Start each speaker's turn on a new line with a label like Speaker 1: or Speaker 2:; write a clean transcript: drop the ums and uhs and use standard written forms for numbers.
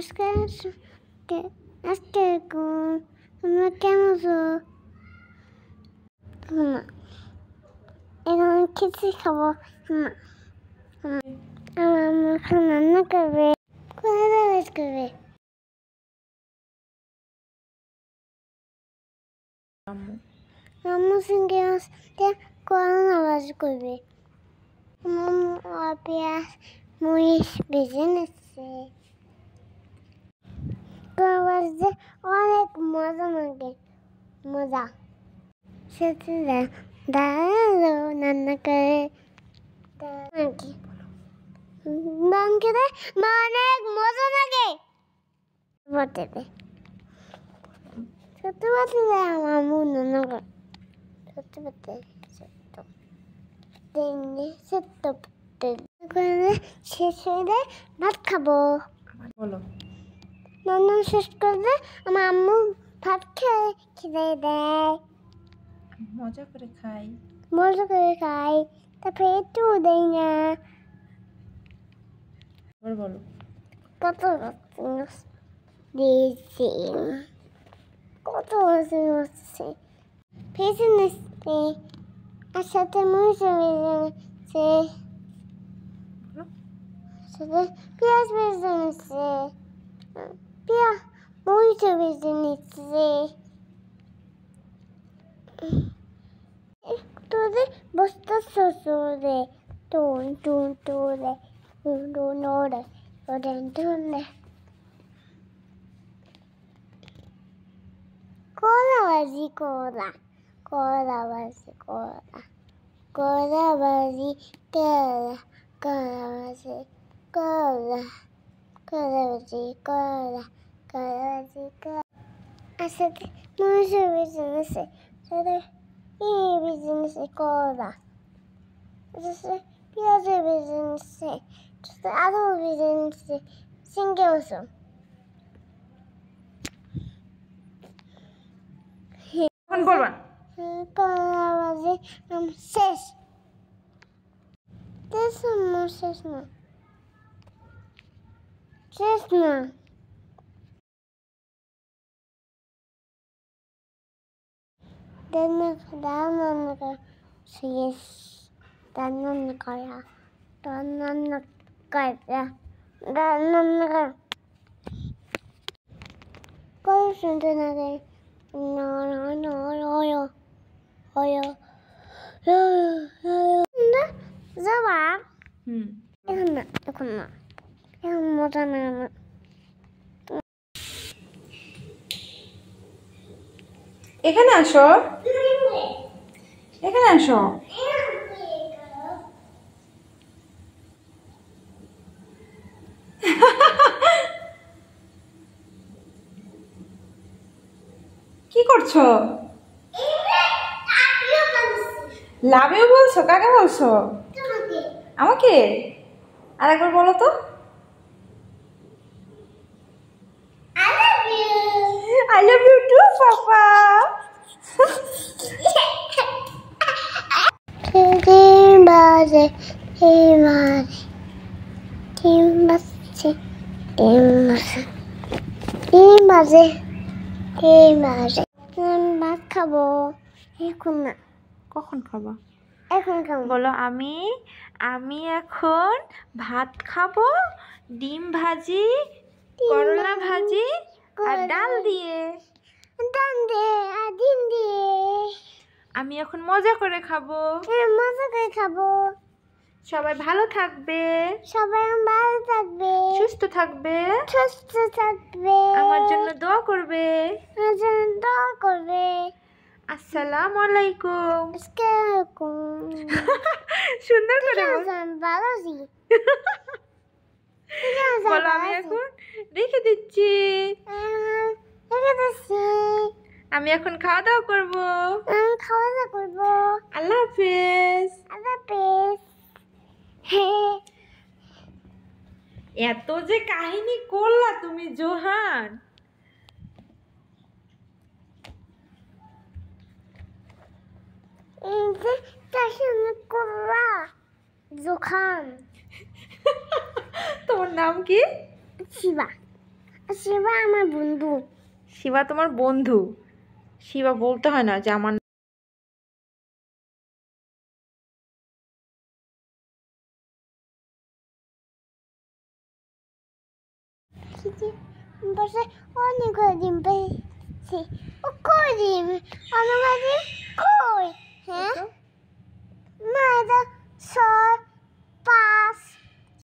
Speaker 1: আজকে আজকে তোমরা কেমন আছো? এখন খিচুড়ি খাবো। আমার রান্না করবে, কোথায় করবে? আম্মু সঙ্গে আসতে কোন আওয়াজ করবে? পেঁয়াজ মরিচ ভেজে নিচ্ছে। অনেক মজা লাগে, মজা সেটা দাঁড়ালো রান্না করে নাম খেতে অনেক মজা লাগে। বলতে সত্যি বলতে আমার আম্মু রান্না করে সত্যি বলতে শেষ হয়ে ভাত খাবো।
Speaker 2: বলো
Speaker 1: রান্না শেষ করলে আমার আম্মু ভাত খেতে দেয়।
Speaker 2: মজা করে খাই,
Speaker 1: মজা করে খাই, তারপরে একটু দেয় না।
Speaker 2: এবার বলো
Speaker 1: কত দিয়েছি, কত হচ্ছে ভেজে নিচ্ছে, আর সাথে মরিচ ভেজে নিচ্ছে, সাথে পেঁয়াজ ভেজে নিচ্ছে, মরিচ ভেজে নিচ্ছে। তোদের বস্তা শ্বশুরে টুন টুন টুরে টুন টুন ওরে ওরে টুনে কলা ভাজি কলা, কলা ভাজি কলা, কলা ভাজি কলা, কলা ভাজি কলা, কলা ভাজি কলা, কলা ভাজি কলা। আর সাথে মরিচ ভেজে নিচ্ছে, সাথে ভেজে নিচ্ছে কলা, পেঁয়াজ ভেজে নিচ্ছে, আলু ভেজে নিচ্ছে, চিংড়ি মাছ।
Speaker 2: এখন বলবা
Speaker 1: কলা ভাজি শেষ, শেষ না, শেষ না। রান্না করা শেষ, রান্না করা, রান্না করা, রান্না করা কত সুন্দর লাগে। যাবা এখন না, এখন না, এখন মজা না।
Speaker 2: এখানে আসো, এখানে আসো। কি করছো? লাভিও বলছো? কাকে বলছো? আমাকে আরেকবার বলো তো। I love you too, Papa.
Speaker 1: Tim baze, tim baze, tim baze, tim baze, tim baze, tim baze. ভাত খাবো এখন না।
Speaker 2: কখন খাবা?
Speaker 1: এখন খাবো।
Speaker 2: বলো আমি এখন ভাত খাবো, ডিম ভাজি, করলা ভাজি আর ডাল দিয়ে।
Speaker 1: ডাল দিয়ে আর ডিম দিয়ে।
Speaker 2: আমি এখন মজা করে খাবো।
Speaker 1: মজা করে খাবো।
Speaker 2: সবাই ভালো থাকবে,
Speaker 1: সবাই ভালো থাকবে,
Speaker 2: সুস্থ থাকবে,
Speaker 1: সুস্থ থাকবে,
Speaker 2: আমার জন্য দোয়া করবে।
Speaker 1: আমার জন্য দোয়া করবে।
Speaker 2: আসসালামু আলাইকুম। সুন্দর করে
Speaker 1: ভালোজি
Speaker 2: বলো। আমি এখন রেখে দিচ্ছি। আমি এখন খাওয়া দাওয়া করবো।
Speaker 1: খাওয়া দাওয়া করবো।
Speaker 2: আল্লাহ হাফেজ।
Speaker 1: আল্লাহ হাফেজ।
Speaker 2: এত যে কাহিনী করলা তুমি জোহান।
Speaker 1: জোখান।
Speaker 2: তোমার নাম কি?
Speaker 1: শিবা। শিবা আমার বন্ধু।
Speaker 2: শিবা তোমার বন্ধু? শিবা বলতে হয় না যে আমার
Speaker 1: বসে অনেক ডিম পেয়েছি। ও কই ডিম? অনেক ডিম কই? হ্যাঁ